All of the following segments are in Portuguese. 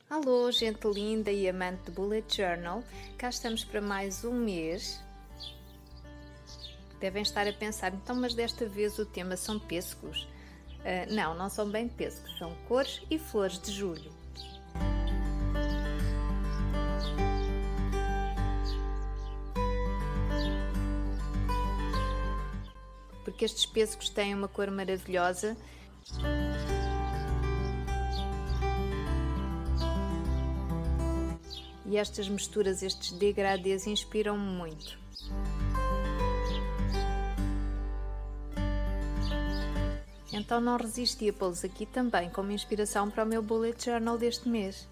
Alô, gente linda e amante de Bullet Journal, cá estamos para mais um mês. Devem estar a pensar, então, mas desta vez o tema são pêssegos? Não são bem pêssegos, são cores e flores de julho. Porque estes pêssegos têm uma cor maravilhosa. E estas misturas, estes degradês, inspiram-me muito. Então não resisti a pô-los aqui também como inspiração para o meu Bullet Journal deste mês.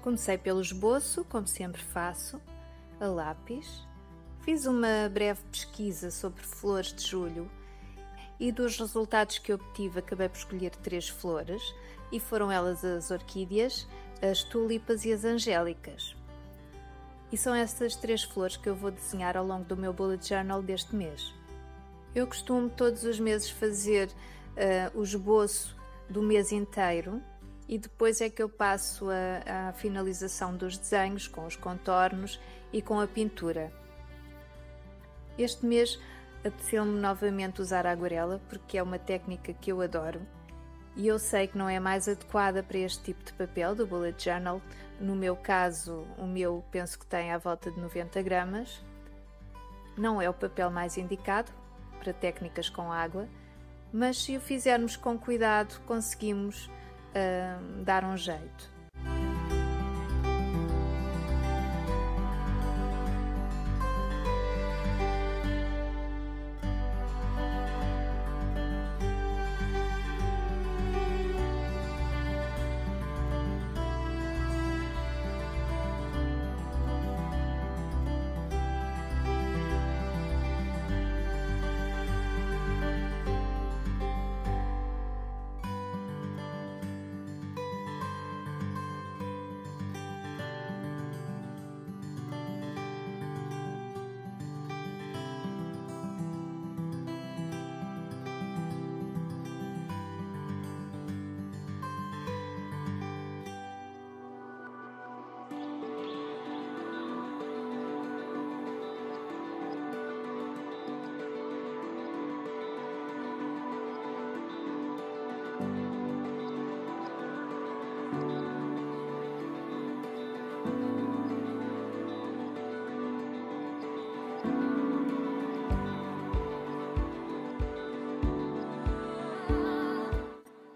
Comecei pelo esboço, como sempre faço, a lápis. Fiz uma breve pesquisa sobre flores de julho e dos resultados que obtive acabei por escolher 3 flores e foram elas as orquídeas, as tulipas e as angélicas. E são essas 3 flores que eu vou desenhar ao longo do meu Bullet Journal deste mês. Eu costumo todos os meses fazer o esboço do mês inteiro e depois é que eu passo a finalização dos desenhos com os contornos e com a pintura. Este mês apeteceu-me novamente usar a aguarela porque é uma técnica que eu adoro e eu sei que não é mais adequada para este tipo de papel do Bullet Journal. No meu caso, o meu penso que tem à volta de 90 gramas. Não é o papel mais indicado para técnicas com água, mas se o fizermos com cuidado conseguimos dar um jeito.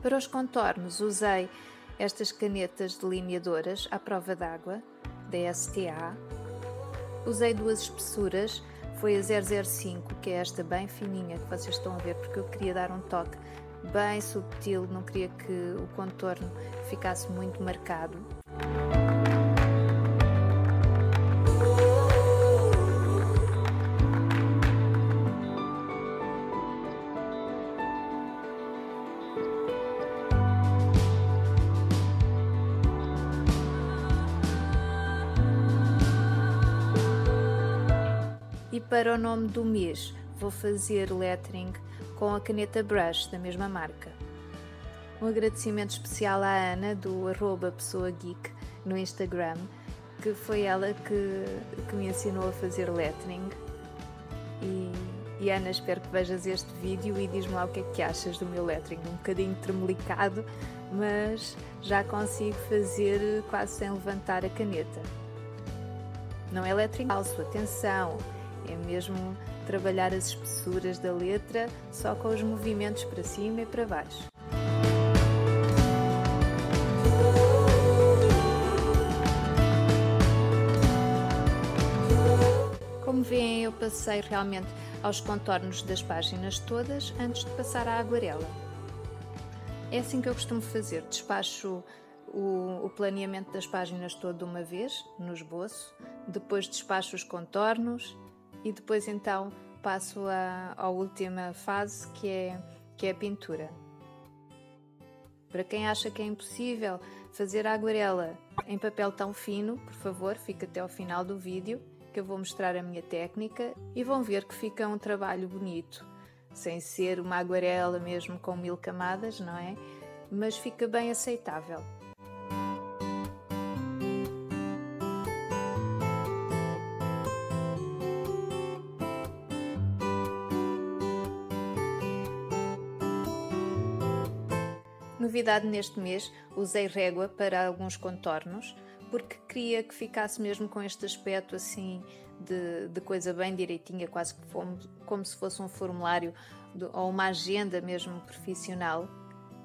Para os contornos usei estas canetas delineadoras à prova d'água, da STA. Usei 2 espessuras, foi a 005, que é esta bem fininha que vocês estão a ver, porque eu queria dar um toque bem subtil, não queria que o contorno ficasse muito marcado. E para o nome do mês vou fazer lettering com a caneta Brush da mesma marca. Um agradecimento especial à Ana do @pessoageek no Instagram, que foi ela que me ensinou a fazer lettering. E Ana, espero que vejas este vídeo e diz-me lá o que é que achas do meu lettering. Um bocadinho tremelicado, mas já consigo fazer quase sem levantar a caneta. Não é lettering falso, atenção! É mesmo trabalhar as espessuras da letra só com os movimentos para cima e para baixo. Como veem, eu passei realmente aos contornos das páginas todas antes de passar à aguarela. É assim que eu costumo fazer, despacho o planeamento das páginas todo de uma vez, no esboço, depois despacho os contornos e depois então passo à última fase que é a pintura. Para quem acha que é impossível fazer a aguarela em papel tão fino, por favor, fique até ao final do vídeo que eu vou mostrar a minha técnica e vão ver que fica um trabalho bonito, sem ser uma aguarela mesmo com 1000 camadas, não é? mas fica bem aceitável. Novidade neste mês, usei régua para alguns contornos, porque queria que ficasse mesmo com este aspecto assim de coisa bem direitinha, quase que como se fosse um formulário ou uma agenda mesmo profissional,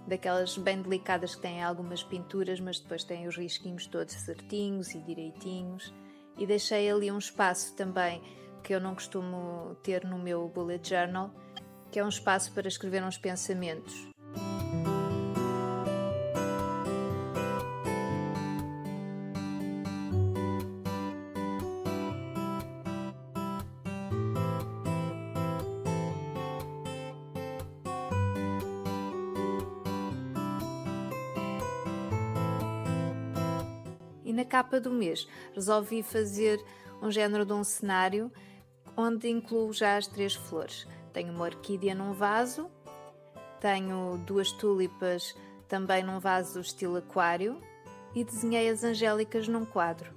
daquelas bem delicadas que têm algumas pinturas, mas depois têm os risquinhos todos certinhos e direitinhos. E deixei ali um espaço também que eu não costumo ter no meu bullet journal, que é um espaço para escrever uns pensamentos. E na capa do mês resolvi fazer um género de um cenário onde incluo já as 3 flores. Tenho uma orquídea num vaso, tenho 2 tulipas também num vaso estilo aquário e desenhei as angélicas num quadro.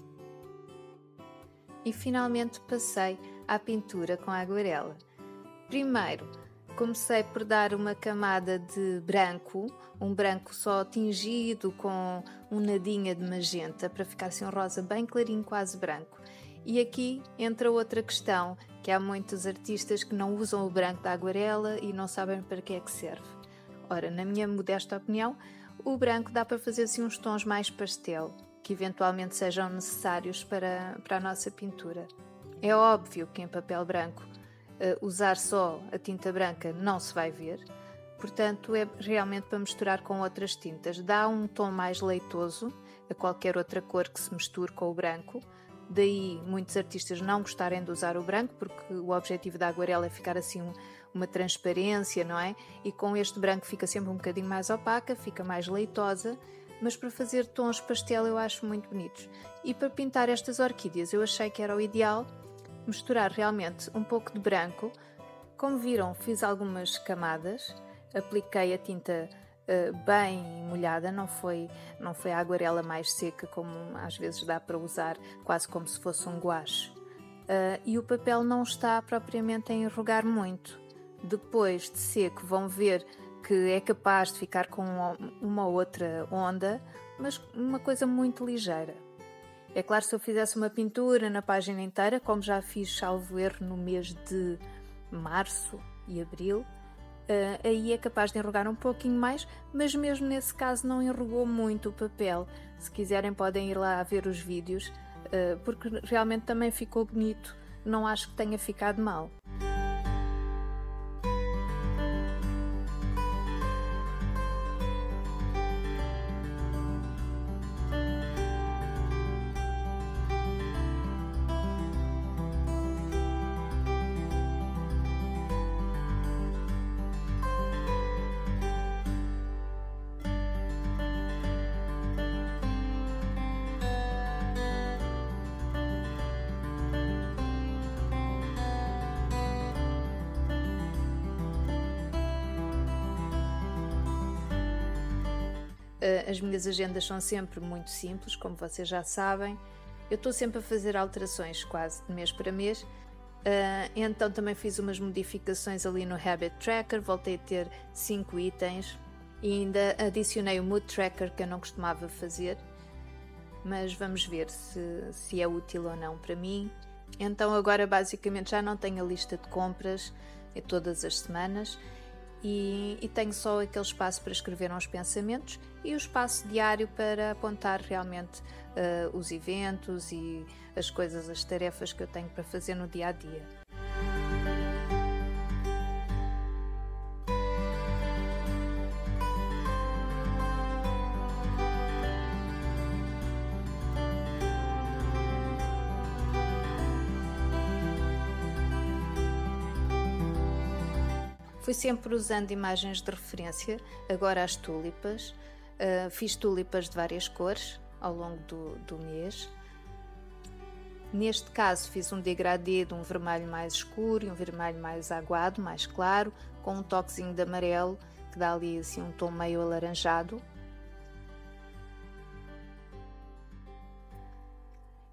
E finalmente passei à pintura com a aguarela. Primeiro, comecei por dar uma camada de branco, um branco só tingido com um nadinha de magenta para ficar assim um rosa bem clarinho, quase branco. E aqui entra outra questão, que há muitos artistas que não usam o branco da aguarela e não sabem para que é que serve. Ora, na minha modesta opinião, o branco dá para fazer assim uns tons mais pastel, que eventualmente sejam necessários para a nossa pintura. É óbvio que em papel branco usar só a tinta branca não se vai ver, portanto é realmente para misturar com outras tintas. Dá um tom mais leitoso a qualquer outra cor que se misture com o branco, daí muitos artistas não gostarem de usar o branco, porque o objetivo da aguarela é ficar assim uma transparência, não é? E com este branco fica sempre um bocadinho mais opaca, fica mais leitosa, mas para fazer tons pastel eu acho muito bonitos. E para pintar estas orquídeas eu achei que era o ideal misturar realmente um pouco de branco. Como viram, fiz algumas camadas, apliquei a tinta bem molhada, não foi a aguarela mais seca como às vezes dá para usar, quase como se fosse um guache. E o papel não está propriamente a enrugar muito. Depois de seco vão ver que é capaz de ficar com uma outra onda, mas uma coisa muito ligeira. É claro, se eu fizesse uma pintura na página inteira, como já fiz, salvo erro, no mês de março e abril, aí é capaz de enrugar um pouquinho mais, mas mesmo nesse caso não enrugou muito o papel. Se quiserem podem ir lá a ver os vídeos, porque realmente também ficou bonito, não acho que tenha ficado mal. As minhas agendas são sempre muito simples, como vocês já sabem. Eu estou sempre a fazer alterações quase de mês para mês. Então também fiz umas modificações ali no Habit Tracker, voltei a ter 5 itens e ainda adicionei o Mood Tracker que eu não costumava fazer, mas vamos ver se é útil ou não para mim. Então agora basicamente já não tenho a lista de compras todas as semanas e tenho só aquele espaço para escrever uns pensamentos e o espaço diário para apontar realmente os eventos e as coisas, as tarefas que eu tenho para fazer no dia a dia. Fui sempre usando imagens de referência, agora as tulipas. Fiz tulipas de várias cores ao longo do mês. Neste caso fiz um degradê de um vermelho mais escuro e um vermelho mais aguado, mais claro, com um toquezinho de amarelo, que dá ali assim um tom meio alaranjado.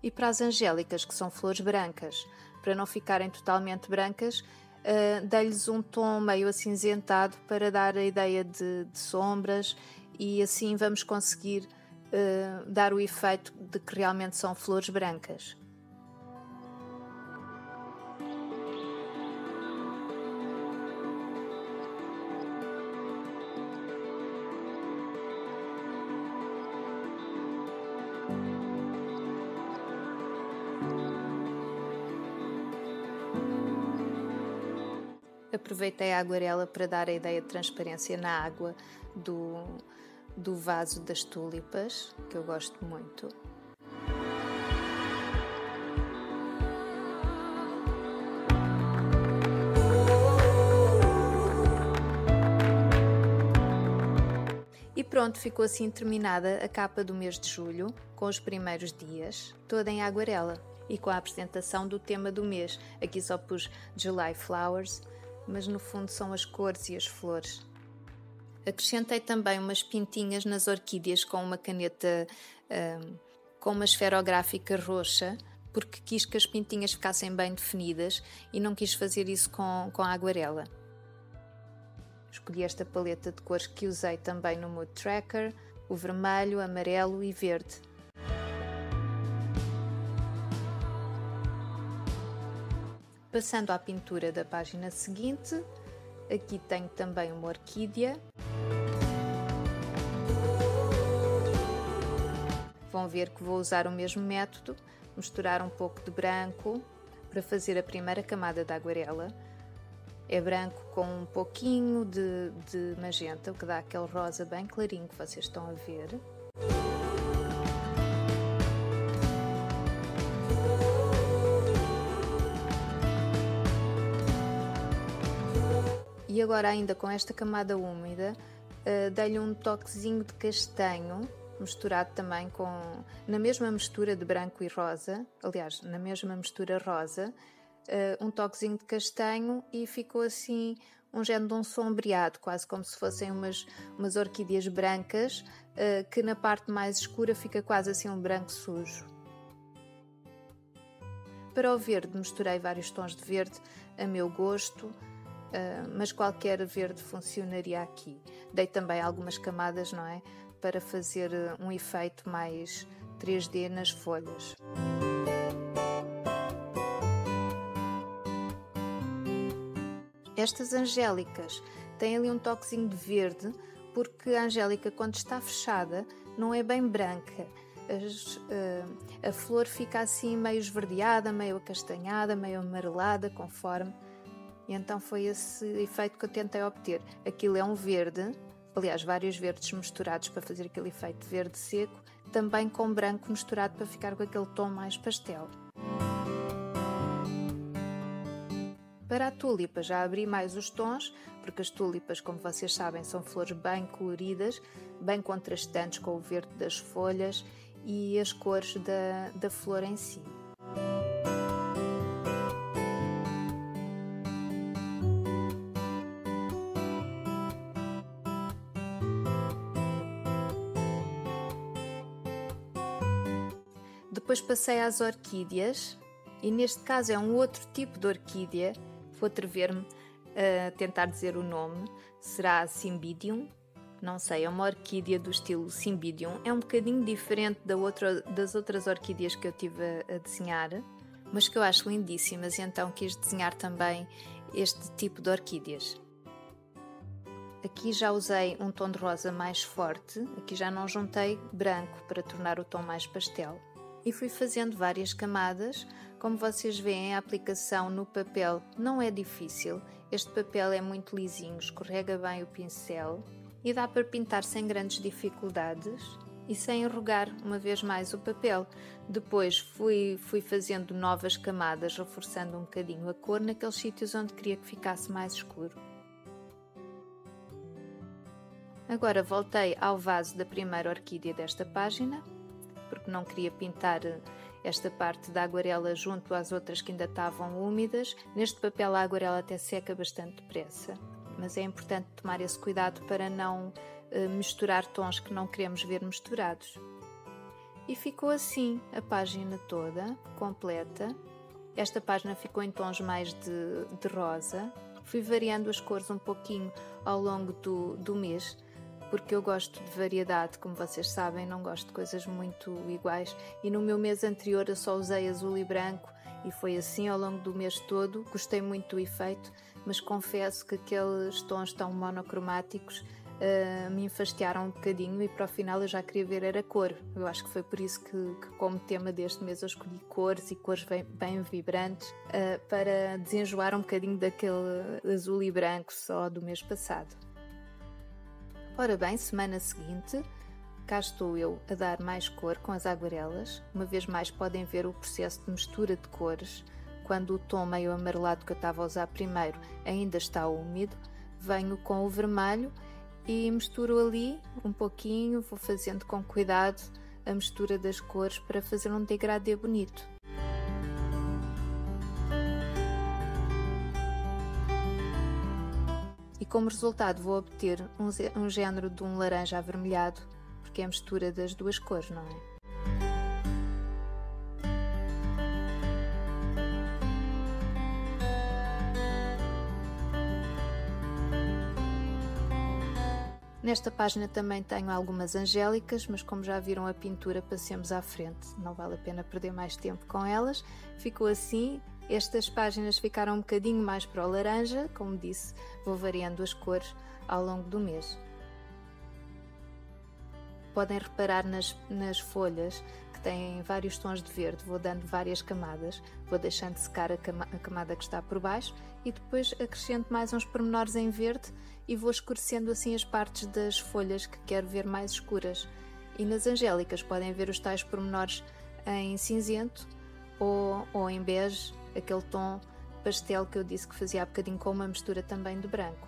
E para as angélicas, que são flores brancas, para não ficarem totalmente brancas, dei-lhes um tom meio acinzentado para dar a ideia de sombras, e assim vamos conseguir dar o efeito de que realmente são flores brancas. Aproveitei a aguarela para dar a ideia de transparência na água do vaso das tulipas, que eu gosto muito. E pronto, ficou assim terminada a capa do mês de julho, com os primeiros dias, toda em aguarela e com a apresentação do tema do mês. Aqui só pus July Flowers, mas no fundo são as cores e as flores. Acrescentei também umas pintinhas nas orquídeas com uma caneta com uma esferográfica roxa, porque quis que as pintinhas ficassem bem definidas e não quis fazer isso com a aguarela. Escolhi esta paleta de cores que usei também no Mood Tracker, o vermelho, amarelo e verde. Passando à pintura da página seguinte, aqui tenho também uma orquídea. Vão ver que vou usar o mesmo método, misturar um pouco de branco para fazer a primeira camada da aguarela. É branco com um pouquinho de magenta, o que dá aquele rosa bem clarinho que vocês estão a ver. E agora, ainda com esta camada úmida, dei-lhe um toquezinho de castanho, misturado também na mesma mistura de branco e rosa, aliás, na mesma mistura rosa, um toquezinho de castanho, e ficou assim um género de um sombreado, quase como se fossem umas orquídeas brancas, que na parte mais escura fica quase assim um branco sujo. Para o verde misturei vários tons de verde a meu gosto, mas qualquer verde funcionaria aqui. Dei também algumas camadas, não é? Para fazer um efeito mais 3D nas folhas. Estas angélicas têm ali um toquezinho de verde, porque a angélica, quando está fechada, não é bem branca. A flor fica assim meio esverdeada, meio acastanhada, meio amarelada, conforme. E então foi esse efeito que eu tentei obter. Aquilo é um verde, aliás, vários verdes misturados para fazer aquele efeito verde seco, também com branco misturado para ficar com aquele tom mais pastel. Para a tulipa já abri mais os tons, porque as tulipas, como vocês sabem, são flores bem coloridas, bem contrastantes com o verde das folhas e as cores da flor em si. Depois passei às orquídeas, e neste caso é um outro tipo de orquídea. Vou atrever-me a tentar dizer o nome. Será Cymbidium? Não sei, é uma orquídea do estilo Cymbidium. É um bocadinho diferente das outras orquídeas que eu tive a desenhar, mas que eu acho lindíssimas, e então quis desenhar também este tipo de orquídeas. Aqui já usei um tom de rosa mais forte, aqui já não juntei branco para tornar o tom mais pastel. E fui fazendo várias camadas. Como vocês veem, a aplicação no papel não é difícil. Este papel é muito lisinho, escorrega bem o pincel e dá para pintar sem grandes dificuldades e sem enrugar uma vez mais o papel. Depois fui fazendo novas camadas, reforçando um bocadinho a cor naqueles sítios onde queria que ficasse mais escuro. Agora voltei ao vaso da primeira orquídea desta página, porque não queria pintar esta parte da aguarela junto às outras que ainda estavam úmidas. Neste papel a aguarela até seca bastante depressa, mas é importante tomar esse cuidado para não misturar tons que não queremos ver misturados. E ficou assim a página toda, completa. Esta página ficou em tons mais de rosa. Fui variando as cores um pouquinho ao longo do mês, porque eu gosto de variedade, como vocês sabem, não gosto de coisas muito iguais. E no meu mês anterior eu só usei azul e branco e foi assim ao longo do mês todo. Gostei muito do efeito, mas confesso que aqueles tons tão monocromáticos me enfastiaram um bocadinho e para o final eu já queria ver era cor. Eu acho que foi por isso que como tema deste mês eu escolhi cores e cores bem vibrantes para desenjoar um bocadinho daquele azul e branco só do mês passado. Ora bem, semana seguinte, cá estou eu a dar mais cor com as aguarelas. Uma vez mais podem ver o processo de mistura de cores. Quando o tom meio amarelado que eu estava a usar primeiro ainda está úmido, venho com o vermelho e misturo ali um pouquinho, vou fazendo com cuidado a mistura das cores para fazer um degradê bonito. E como resultado vou obter um género de um laranja avermelhado, porque é a mistura das duas cores, não é? Nesta página também tenho algumas angélicas, mas como já viram a pintura, passemos à frente. Não vale a pena perder mais tempo com elas. Ficou assim. Estas páginas ficaram um bocadinho mais para o laranja. Como disse, vou variando as cores ao longo do mês. Podem reparar nas folhas que têm vários tons de verde. Vou dando várias camadas. Vou deixando secar a camada que está por baixo e depois acrescento mais uns pormenores em verde e vou escurecendo assim as partes das folhas que quero ver mais escuras. E nas angélicas podem ver os tais pormenores em cinzento ou em bege, aquele tom pastel que eu disse que fazia há bocadinho com uma mistura também de branco.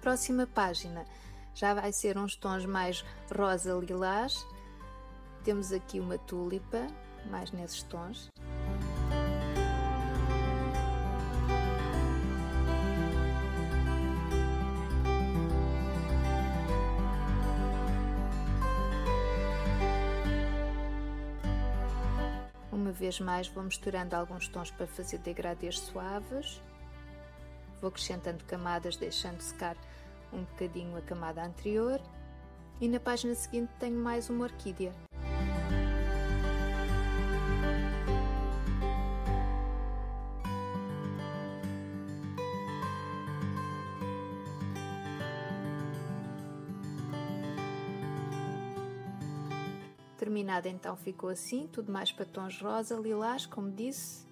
Próxima página já vai ser uns tons mais rosa-lilás. Temos aqui uma tulipa, mais nesses tons. Uma vez mais vou misturando alguns tons para fazer degradês suaves. Vou acrescentando camadas, deixando secar um bocadinho a camada anterior. E na página seguinte tenho mais uma orquídea. Terminada então ficou assim, tudo mais para tons rosa, lilás, como disse.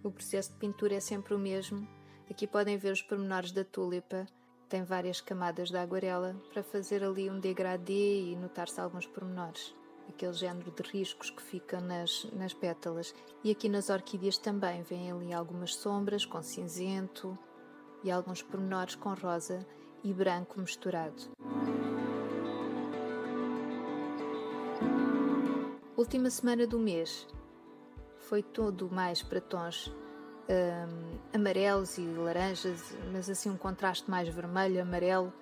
O processo de pintura é sempre o mesmo. Aqui podem ver os pormenores da tulipa, tem várias camadas de aguarela para fazer ali um degradê e notar-se alguns pormenores. Aquele género de riscos que ficam nas pétalas. E aqui nas orquídeas também vêm ali algumas sombras com cinzento e alguns pormenores com rosa e branco misturado. Última semana do mês foi todo mais para tons amarelos e laranjas, mas assim um contraste mais vermelho, amarelo,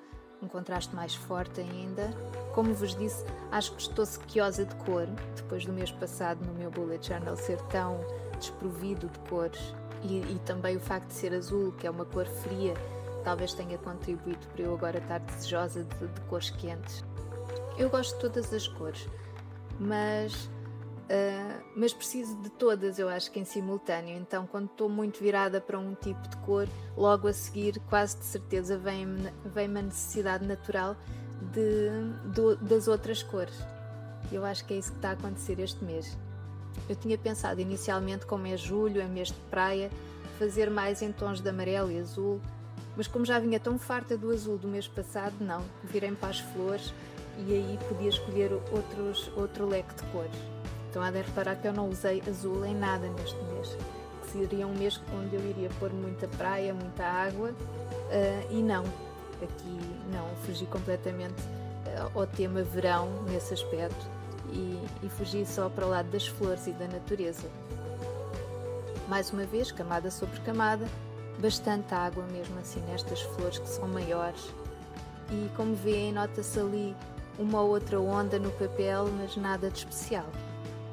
um contraste mais forte ainda. Como vos disse, acho que estou sequiosa de cor, depois do mês passado no meu bullet journal ser tão desprovido de cores e também o facto de ser azul, que é uma cor fria, talvez tenha contribuído para eu agora estar desejosa de cores quentes. Eu gosto de todas as cores, mas preciso de todas, eu acho que em simultâneo. Então quando estou muito virada para um tipo de cor, logo a seguir quase de certeza vem-me a necessidade natural das outras cores. Eu acho que é isso que está a acontecer este mês. Eu tinha pensado inicialmente, como é julho, é mês de praia, fazer mais em tons de amarelo e azul, mas como já vinha tão farta do azul do mês passado, não, virei para as flores e aí podia escolher outro leque de cores. Então há de reparar que eu não usei azul em nada neste mês, que seria um mês onde eu iria pôr muita praia, muita água, e não, aqui não, fugi completamente ao tema verão nesse aspecto e fugi só para o lado das flores e da natureza. Mais uma vez, camada sobre camada, bastante água mesmo assim nestas flores que são maiores. E como veem, nota-se ali uma ou outra onda no papel, mas nada de especial.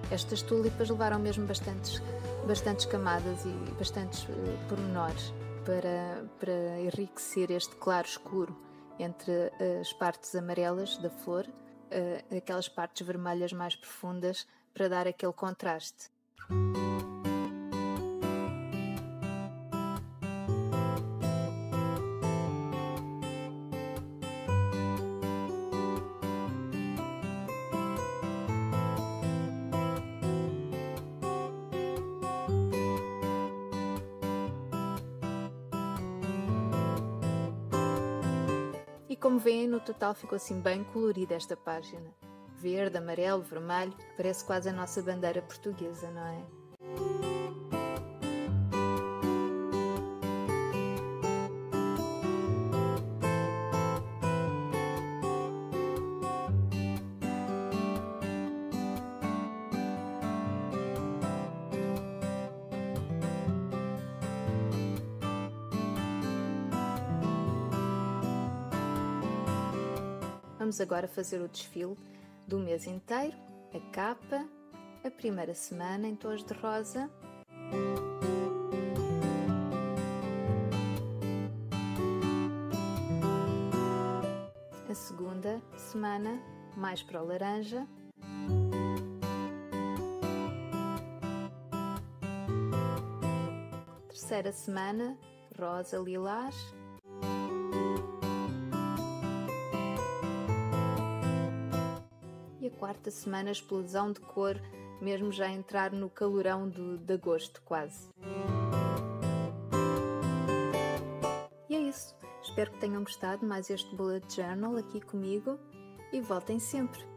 Estas tulipas levaram mesmo bastantes camadas e bastantes pormenores para enriquecer este claro escuro entre as partes amarelas da flor, aquelas partes vermelhas mais profundas, para dar aquele contraste. E como veem, no total ficou assim bem colorida esta página. Verde, amarelo, vermelho, parece quase a nossa bandeira portuguesa, não é? Vamos agora fazer o desfile do mês inteiro, a capa, a primeira semana em tons de rosa, a segunda semana mais para o laranja, terceira semana rosa lilás, e a quarta semana explosão de cor, mesmo já entrar no calorão de agosto quase. E é isso. Espero que tenham gostado mais este Bullet Journal aqui comigo e voltem sempre.